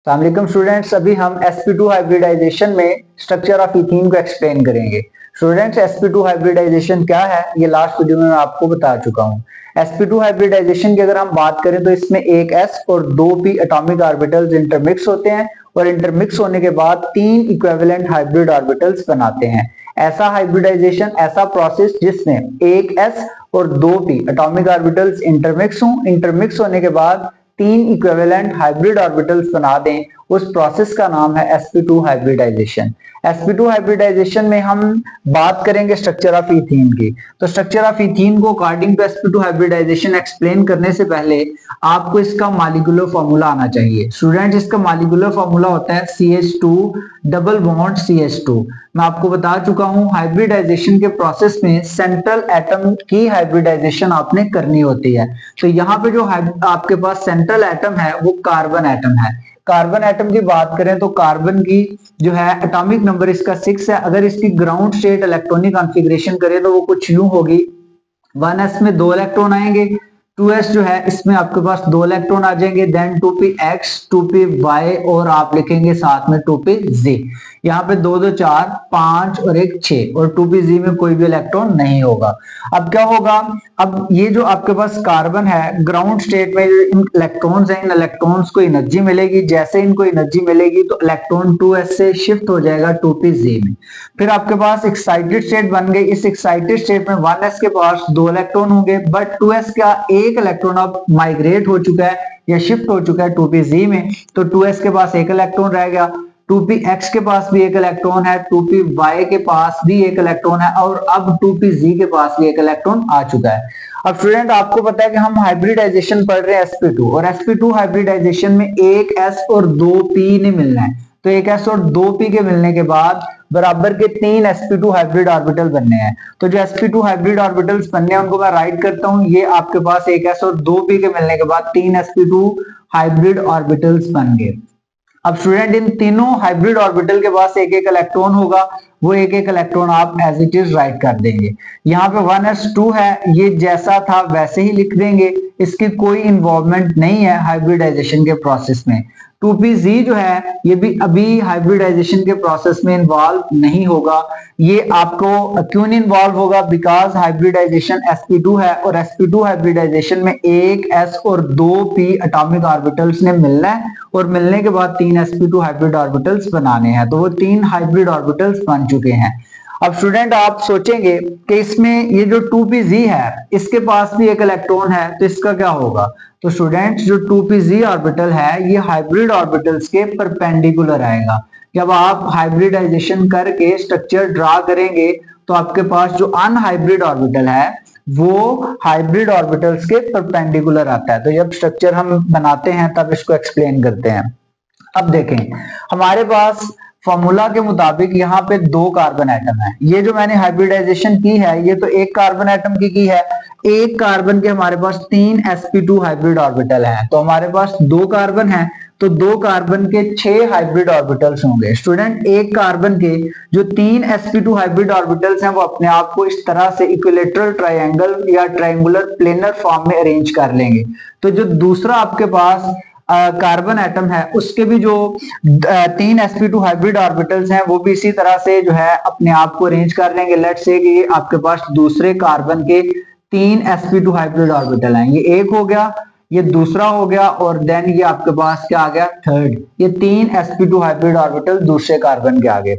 अस्सलाम स्टूडेंट्स, अभी हम sp2 हाइब्रिडाइजेशन में स्ट्रक्चर ऑफ इथीन को एक्सप्लेन करेंगे। स्टूडेंट्स, sp2 हाइब्रिडाइजेशन क्या है ये लास्ट वीडियो में मैं आपको बता चुका हूँ। sp2 हाइब्रिडाइजेशन की अगर हम बात करें तो इसमें एक s और दो p एटॉमिक ऑर्बिटल्स इंटरमिक्स होते हैं और इंटरमिक्स होने के बाद तीन इक्विवेलेंट हाइब्रिड ऑर्बिटल्स बनाते हैं। ऐसा हाइब्रिडाइजेशन, ऐसा प्रोसेस जिसमें एक s और दो p एटॉमिक ऑर्बिटल्स इंटरमिक्स होने के बाद तीन इक्विवेलेंट हाइब्रिड ऑर्बिटल्स बना दें, उस प्रोसेस का नाम है sp2 हाइब्रिडाइजेशन। sp2 हाइब्रिडाइजेशन में हम बात करेंगे स्ट्रक्चर ऑफ इथीन की। तो स्ट्रक्चर ऑफ इथीन को according to sp2 hybridization explain करने से पहले आपको इसका मॉलिक्यूलर फॉर्मूला आना चाहिए। स्टूडेंट, इसका मॉलिक्यूलर फॉर्मूला होता है CH2 डबल बॉन्ड CH2। मैं आपको बता चुका हूं हाइब्रिडाइजेशन के प्रोसेस में सेंट्रल एटम की हाइब्रिडाइजेशन आपने करनी होती है। तो यहाँ पे जो आपके पास सेंट्रल एटम है वो कार्बन एटम है। कार्बन एटम की बात करें तो कार्बन की जो है एटॉमिक नंबर इसका 6 है। अगर इसकी ग्राउंड स्टेट इलेक्ट्रॉनिक कॉन्फ़िगरेशन करें तो वो कुछ यूं होगी, 1s में 2 इलेक्ट्रॉन आएंगे, 2s जो है इसमें आपके पास 2 इलेक्ट्रॉन आ जाएंगे, देन 2px 2py और आप लिखेंगे साथ में 2pz। यहाँ पे 2 2 4 5 और 1 6 और 2pz में कोई भी इलेक्ट्रॉन नहीं होगा। अब क्या होगा, अब ये जो आपके पास कार्बन है ग्राउंड स्टेट में इन इलेक्ट्रॉन्स हैं, इन इलेक्ट्रॉन्स को एनर्जी मिलेगी। जैसे इनको एनर्जी मिलेगी तो इलेक्ट्रॉन 2s से शिफ्ट हो जाएगा 2pz में। फिर आपके पास एक्साइटेड स्टेट बन गई। इस एक्साइटेड स्टेट में 1s के पास 2 इलेक्ट्रॉन होंगे, बट 2s का एक इलेक्ट्रॉन अब माइग्रेट हो चुका है या शिफ्ट हो चुका है 2pz में, तो 2s के पास एक इलेक्ट्रॉन रह गया। 2px के पास भी एक इलेक्ट्रॉन है, 2py के पास भी एक इलेक्ट्रॉन है और अब 2pz के पास भी एक इलेक्ट्रॉन आ चुका है। अब स्टूडेंट, आपको पता है कि हम हाइब्रिडाइजेशन पढ़ रहे हैं sp2 और sp2 हाइब्रिडाइजेशन में एक s और दो p ने मिलना है। तो एक s और दो p के मिलने के बाद बराबर के तीन sp2 हाइब्रिड ऑर्बिटल बनने हैं। तो जो sp2 हाइब्रिड ऑर्बिटल्स बनने हैं उनको मैं राइट करता हूं। ये आपके पास एक s और दो p के मिलने के बाद तीन sp2 हाइब्रिड ऑर्बिटल्स बन गए। अब स्टूडेंट, इन तीनों हाइब्रिड ऑर्बिटल के पास एक एक इलेक्ट्रॉन होगा, वो एक एक इलेक्ट्रॉन आप एज इट इज राइट कर देंगे। यहाँ पे 1s2 है, ये जैसा था वैसे ही लिख देंगे, इसकी कोई इन्वॉल्वमेंट नहीं है हाइब्रिडाइजेशन के प्रोसेस में। 2pz जो है ये भी अभी हाइब्रिडाइजेशन के प्रोसेस में इन्वॉल्व नहीं होगा। ये आपको क्यों नहीं इन्वॉल्व होगा, बिकॉज हाइब्रिडाइजेशन sp2 है और sp2 हाइब्रिडाइजेशन में एक s और दो p एटॉमिक ऑर्बिटल्स ने मिलना है और मिलने के बाद तीन sp2 हाइब्रिड ऑर्बिटल्स बनाने हैं। तो वो तीन हाइब्रिड ऑर्बिटल्स बन चुके हैं। अब स्टूडेंट, आप सोचेंगे कि इसमें ये जो 2pz है इसके पास भी एक इलेक्ट्रॉन है, तो इसका क्या होगा। तो स्टूडेंट, जो 2pz ऑर्बिटल है ये हाइब्रिड ऑर्बिटल्स के परपेंडिकुलर आएगा। जब आप हाइब्रिडाइजेशन करके स्ट्रक्चर ड्रा करेंगे तो आपके पास जो अनहाइब्रिड ऑर्बिटल है वो हाइब्रिड ऑर्बिटल्स के परपेंडिकुलर आता है। तो जब स्ट्रक्चर हम बनाते हैं तब इसको एक्सप्लेन करते हैं। अब देखें, हमारे पास फॉर्मूला के मुताबिक यहाँ पे दो कार्बन एटम है। ये जो मैंने हाइब्रिडाइजेशन की है ये तो एक कार्बन एटम की है। एक कार्बन के हमारे पास तीन sp2 हाइब्रिड ऑर्बिटल हैं, तो हमारे पास दो कार्बन है तो दो कार्बन के 6 हाइब्रिड ऑर्बिटल्स होंगे। स्टूडेंट, एक कार्बन के जो तीन sp2 हाइब्रिड ऑर्बिटल्स हैं वो अपने आप को इस तरह से इक्विलेटरल ट्रायंगल या ट्रायंगुलर प्लेनर फॉर्म में अरेंज कर लेंगे। तो जो दूसरा आपके पास कार्बन एटम है उसके भी जो तीन sp2 हाइब्रिड ऑर्बिटल्स हैं वो भी इसी तरह से जो है अपने आप को अरेंज कर लेंगे। लेट्स से कि ये आपके पास दूसरे कार्बन के तीन sp2 हाइब्रिड ऑर्बिटल हैं, ये एक हो गया, ये दूसरा हो गया और देन ये आपके पास क्या आ गया, थर्ड। ये तीन sp2 हाइब्रिड ऑर्बिटल दूसरे कार्बन के आगे।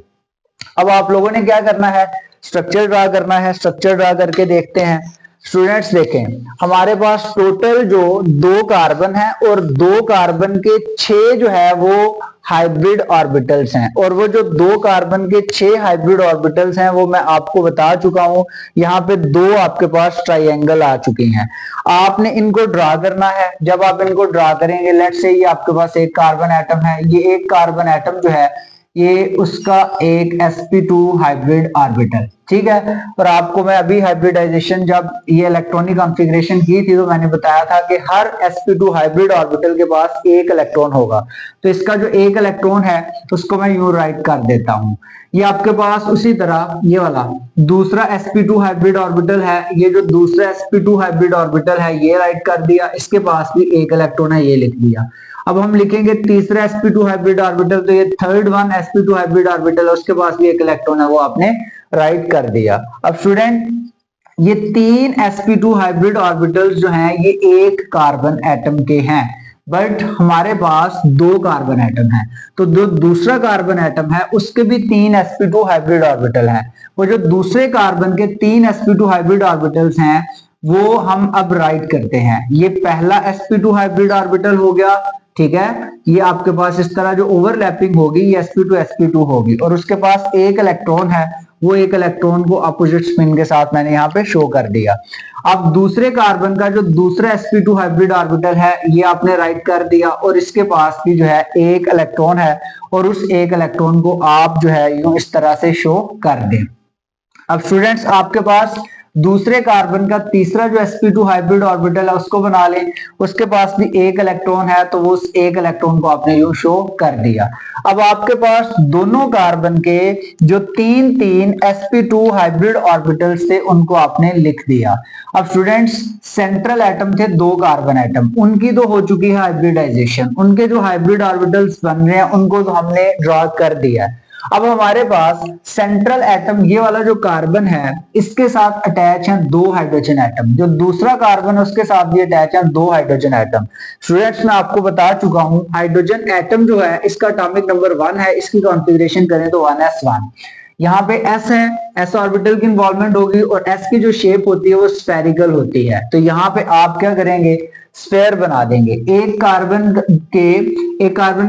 अब आप लोगों ने क्या करना है, स्ट्रक्चर ड्रा करना है। स्ट्रक्चर ड्रा करके देखते हैं। स्टूडेंट्स देखें, हमारे पास टोटल जो दो कार्बन है और दो कार्बन के 6 जो है वो हाइब्रिड ऑर्बिटल्स हैं और वो जो दो कार्बन के 6 हाइब्रिड ऑर्बिटल्स हैं वो मैं आपको बता चुका हूं। यहाँ पे दो आपके पास ट्रायंगल आ चुके हैं, आपने इनको ड्रा करना है। जब आप इनको ड्रा करेंगे, लेट्स से ये आपके पास एक कार्बन एटम है, ये एक कार्बन एटम जो है ये उसका एक sp2 हाइब्रिड ऑर्बिटल, ठीक है। और आपको मैं अभी हाइब्रिडाइजेशन जब ये इलेक्ट्रॉनिक कॉन्फ़िगरेशन की थी तो मैंने बताया था कि हर sp2 हाइब्रिड ऑर्बिटल के पास एक इलेक्ट्रॉन होगा। तो इसका जो एक इलेक्ट्रॉन है उसको मैं यूं राइट कर देता हूं। ये आपके पास उसी तरह ये वाला दूसरा sp2 हाइब्रिड ऑर्बिटल है, ये जो दूसरा sp2 हाइब्रिड ऑर्बिटल है ये राइट कर दिया, इसके पास भी एक इलेक्ट्रॉन है, ये लिख दिया। अब हम लिखेंगे तीसरा sp2 हाइब्रिड ऑर्बिटल, तो ये third one sp2 hybrid orbital, उसके पास भी एक इलेक्ट्रॉन है, वो आपने राइट कर दिया। अब स्टूडेंट ये तीन sp2 हाइब्रिड ऑर्बिटल्स जो हैं ये एक कार्बन एटम के हैं, बट हमारे पास दो कार्बन एटम है, तो जो दूसरा कार्बन एटम है उसके भी तीन sp2 हाइब्रिड ऑर्बिटल हैं। वो जो दूसरे कार्बन के तीन sp2 हाइब्रिड ऑर्बिटल्स हैं वो हम अब राइट करते हैं। ये पहला sp2 हाइब्रिड ऑर्बिटल हो गया, ठीक है, ये आपके पास इस तरह जो ओवरलैपिंग होगी ये sp2 होगी, और उसके पास एक इलेक्ट्रॉन है, वो एक इलेक्ट्रॉन को अपोजिट स्पिन के साथ मैंने यहाँ पे शो कर दिया। अब दूसरे कार्बन का जो दूसरा sp2 हाइब्रिड ऑर्बिटल है ये आपने राइट कर दिया, और इसके पास भी जो है एक इलेक्ट्रॉन है, और उस एक इलेक्ट्रॉन को आप जो है यूं इस तरह से शो कर दें। अब स्टूडेंट्स आपके पास दूसरे कार्बन का तीसरा जो sp2 हाइब्रिड ऑर्बिटल है उसको बना लें, उसके पास भी एक इलेक्ट्रॉन है, तो वो उस एक इलेक्ट्रॉन को आपने यूं शो कर दिया। अब आपके पास दोनों कार्बन के जो तीन तीन sp2 हाइब्रिड ऑर्बिटल्स थे उनको आपने लिख दिया। अब स्टूडेंट्स सेंट्रल एटम थे दो कार्बन एटम, उनकी तो हो चुकी है हाइब्रिडाइजेशन, उनके जो हाइब्रिड ऑर्बिटल्स बन रहे हैं उनको तो हमने ड्रॉ कर दिया है। अब हमारे पास सेंट्रल एटम ये वाला जो कार्बन है इसके साथ अटैच है दो हाइड्रोजन एटम, जो दूसरा कार्बन है उसके साथ भी अटैच है दो हाइड्रोजन एटम। स्टूडेंट्स मैं आपको बता चुका हूं हाइड्रोजन एटम जो है इसका एटॉमिक नंबर 1 है, इसकी कॉन्फ़िगरेशन करें तो 1s1। यहाँ पे s है, s ऑर्बिटल की इन्वॉल्वमेंट होगी, और s की जो शेप होती है वो स्फेरिकल होती है, तो यहाँ पे आप क्या करेंगे स्फेयर बना देंगे। एक कार्बन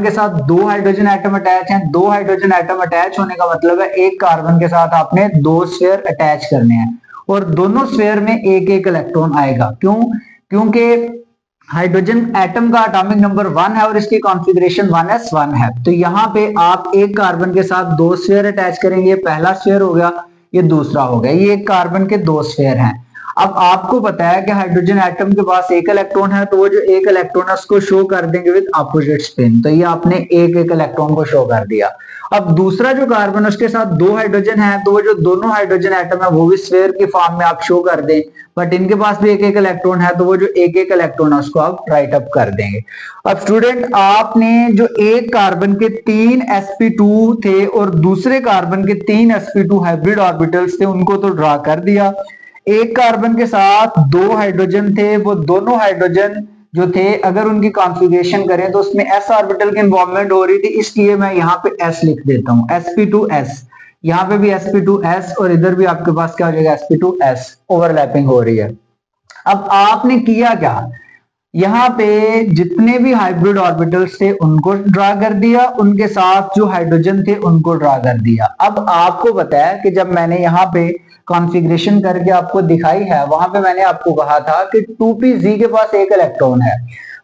के साथ दो हाइड्रोजन एटम अटैच हैं, दो हाइड्रोजन एटम अटैच होने का मतलब है एक कार्बन के साथ आपने दो स्फेयर अटैच करने हैं, और दोनों स्फेयर में एक एक इलेक्ट्रॉन आएगा। क्यों? क्योंकि हाइड्रोजन एटम का एटॉमिक नंबर 1 है और इसकी कॉन्फ़िगरेशन 1s1 है, तो यहाँ पे आप एक कार्बन के साथ दो स्फेयर अटैच करेंगे, पहला स्फेयर हो गया, ये दूसरा हो गया, ये एक कार्बन के दो स्फेयर हैं। अब आपको पता है कि हाइड्रोजन एटम के पास एक इलेक्ट्रॉन है, तो वो जो एक इलेक्ट्रॉन है उसको शो कर देंगे विद अपोजिट स्पिन, तो ये आपने एक एक इलेक्ट्रॉन को शो कर दिया। अब दूसरा जो कार्बन है उसके साथ दो हाइड्रोजन है, तो वो जो दोनों हाइड्रोजन एटम है वो भी स्फेयर की फॉर्म में आप शो कर दें, बट इनके पास भी एक एक इलेक्ट्रॉन है, तो वो जो एक एक इलेक्ट्रॉन है उसको आप राइट अप कर देंगे। अब स्टूडेंट आपने जो एक कार्बन के तीन sp2 थे और दूसरे कार्बन के तीन sp2 हाइब्रिड ऑर्बिटल्स थे उनको तो ड्रा कर दिया। एक कार्बन के साथ दो हाइड्रोजन थे, वो दोनों हाइड्रोजन जो थे अगर उनकी कॉन्फ़िगरेशन करें तो उसमें s ऑर्बिटल की इन्वॉल्वमेंट हो रही थी, इसलिए मैं यहाँ पे s लिख देता हूँ, sp2s, यहाँ पे भी sp2s और इधर भी आपके पास क्या हो जाएगा sp2s, ओवरलैपिंग हो रही है। अब आपने किया क्या, यहाँ पे जितने भी हाइब्रिड ऑर्बिटल्स थे उनको ड्रा कर दिया, उनके साथ जो हाइड्रोजन थे उनको ड्रा कर दिया। अब आपको पता है कि जब मैंने यहाँ पे कॉन्फ़िगरेशन करके आपको दिखाई है, वहां पे मैंने आपको कहा था कि 2pz के पास एक इलेक्ट्रॉन है,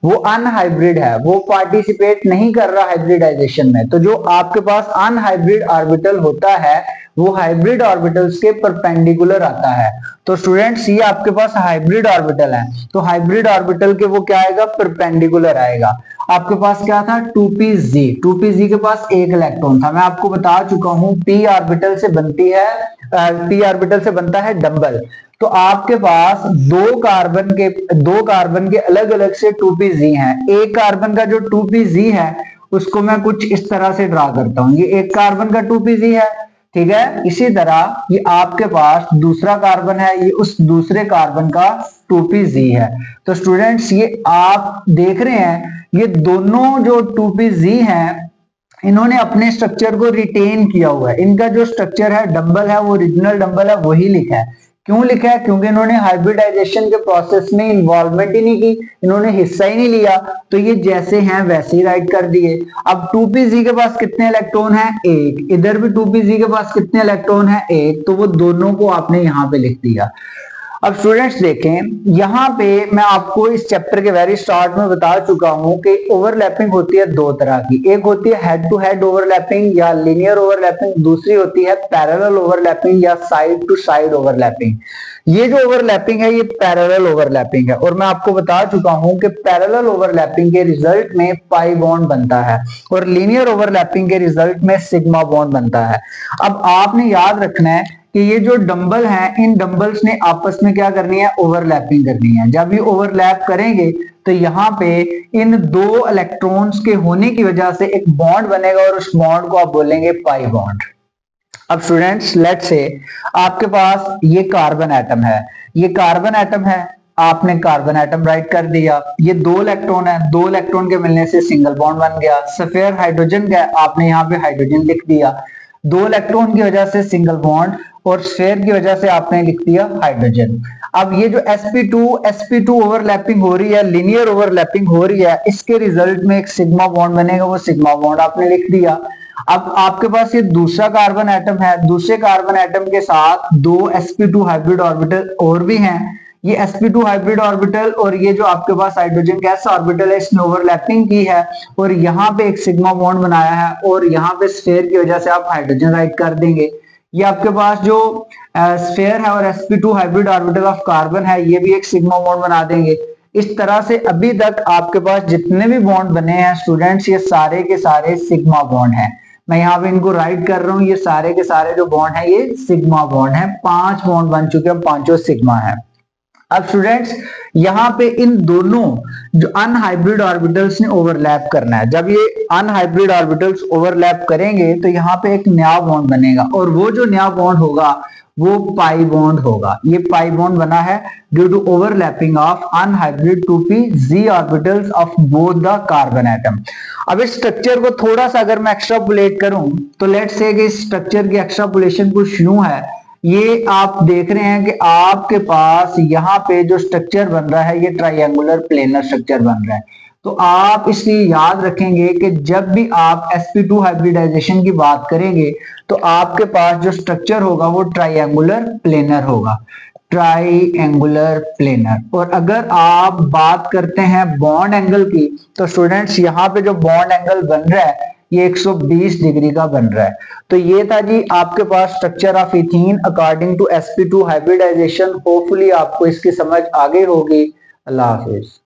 वो अनहाइब्रिड है, वो पार्टिसिपेट नहीं कर रहा हाइब्रिडाइजेशन में, तो जो आपके पास अनहाइब्रिड ऑर्बिटल होता है वो हाइब्रिड ऑर्बिटल्स के परपेंडिकुलर आता है। तो स्टूडेंट्स ये आपके पास हाइब्रिड ऑर्बिटल है, तो हाइब्रिड ऑर्बिटल के वो क्या आएगा, परपेंडिकुलर आएगा। आपके पास क्या था 2pz के पास एक इलेक्ट्रॉन था, मैं आपको बता चुका हूं p ऑर्बिटल से बनता है डबल, तो आपके पास दो कार्बन के अलग अलग से 2pz हैं। एक कार्बन का जो 2pz है उसको मैं कुछ इस तरह से ड्रा करता हूं, ये एक कार्बन का 2pz है, ठीक है। इसी तरह ये आपके पास दूसरा कार्बन है, ये उस दूसरे कार्बन का 2pz है। तो स्टूडेंट्स ये आप देख रहे हैं ये दोनों जो 2pz हैं इन्होंने अपने स्ट्रक्चर को रिटेन किया हुआ है, इनका जो स्ट्रक्चर है डबल है, वो ओरिजिनल डबल है, वही लिखा है। क्यों लिखा है? क्योंकि इन्होंने हाइब्रिडाइजेशन के प्रोसेस में इन्वॉल्वमेंट ही नहीं की, इन्होंने हिस्सा ही नहीं लिया, तो ये जैसे हैं वैसे ही राइट कर दिए। अब 2pz के पास कितने इलेक्ट्रॉन है, एक, इधर भी 2pz के पास कितने इलेक्ट्रॉन है, एक, तो वो दोनों को आपने यहाँ पे लिख दिया। अब स्टूडेंट्स देखें यहाँ पे मैं आपको इस चैप्टर के वेरी स्टार्ट में बता चुका हूं कि ओवरलैपिंग होती है दो तरह की, एक होती है हेड टू हेड ओवरलैपिंग या लिनियर ओवरलैपिंग, दूसरी होती है पैरेलल ओवरलैपिंग या साइड टू साइड ओवरलैपिंग। ये जो ओवरलैपिंग है ये पैरेलल ओवरलैपिंग है, और मैं आपको बता चुका हूं कि पैरेलल ओवरलैपिंग के रिजल्ट में पाई बॉन्ड बनता है और लीनियर ओवरलैपिंग के रिजल्ट में सिग्मा बॉन्ड बनता है। अब आपने याद रखना है कि ये जो डंबल हैं इन डंबल्स ने आपस में क्या करनी है, ओवरलैपिंग करनी है। जब ये ओवरलैप करेंगे तो यहाँ पे इन दो इलेक्ट्रॉन्स के होने की वजह से एक बॉन्ड बनेगा और उस बॉन्ड को आप बोलेंगे पाई बॉन्ड। अब स्टूडेंट्स लेट्स से आपके पास ये कार्बन एटम है, ये कार्बन एटम है, आपने कार्बन एटम राइट कर दिया, ये दो इलेक्ट्रॉन है, दो इलेक्ट्रॉन के मिलने से सिंगल बॉन्ड बन गया। सफेयर हाइड्रोजन का आपने यहाँ पे हाइड्रोजन लिख दिया, दो इलेक्ट्रॉन की वजह से सिंगल बॉन्ड और स्फेयर की वजह से आपने लिख दिया हाइड्रोजन। अब ये जो sp2 ओवरलैपिंग हो रही है, लीनियर ओवरलैपिंग हो रही है, इसके रिजल्ट में एक सिग्मा बॉन्ड बनेगा, वो सिग्मा बॉन्ड आपने लिख दिया। अब आपके पास ये दूसरा कार्बन एटम है, दूसरे कार्बन एटम के साथ दो sp2 हाइब्रिड ऑर्बिटल और भी हैं, ये sp2 हाइब्रिड ऑर्बिटल और ये जो आपके पास हाइड्रोजन गैस ऑर्बिटल है इसने ओवरलैपिंग की है और यहाँ पे एक सिग्मा बॉन्ड बनाया है और यहाँ पे स्फेयर की वजह से आप हाइड्रोजन राइट कर देंगे। ये आपके पास जो स्फेयर है और sp2 hybrid orbital of carbon है ये भी एक सिग्मा बॉन्ड बना देंगे। इस तरह से अभी तक आपके पास जितने भी बॉन्ड बने हैं स्टूडेंट्स ये सारे के सारे सिग्मा बॉन्ड हैं। मैं यहाँ पे इनको राइट कर रहा हूँ, ये सारे के सारे जो बॉन्ड है ये सिग्मा बॉन्ड है, 5 बॉन्ड बन चुके हैं, पांचों सिग्मा है। अब स्टूडेंट्स यहाँ पे इन दोनों जो अनहाइब्रिड ऑर्बिटल्स ने ओवरलैप करना है, जब ये अनहाइब्रिड ऑर्बिटल्स ओवरलैप करेंगे तो यहाँ पे एक नया बॉन्ड बनेगा और वो जो नया बॉन्ड होगा वो पाई बॉन्ड होगा। ये पाई बॉन्ड बना है due to overlapping of unhybrid 2p-z orbitals of both the carbon atom. अब इस स्ट्रक्चर को थोड़ा सा अगर मैं एक्स्ट्रापोलेट करूं तो लेट्स से कि इस स्ट्रक्चर की एक्स्ट्रापोलेशन कुछ यूं है, ये आप देख रहे हैं कि आपके पास यहाँ पे जो स्ट्रक्चर बन रहा है ये ट्राइंगुलर प्लेनर स्ट्रक्चर बन रहा है। तो आप इसलिए याद रखेंगे कि जब भी आप sp2 हाइब्रिडाइजेशन की बात करेंगे तो आपके पास जो स्ट्रक्चर होगा वो ट्राइंगुलर प्लेनर होगा, ट्राइंगुलर प्लेनर। और अगर आप बात करते हैं बॉन्ड एंगल की तो स्टूडेंट्स यहाँ पे जो बॉन्ड एंगल बन रहा है ये 120 डिग्री का बन रहा है। तो ये था जी आपके पास structure of ethene according to sp2 hybridization. Hopefully आपको इसकी समझ आ गई होगी। अल्लाह हाफिज।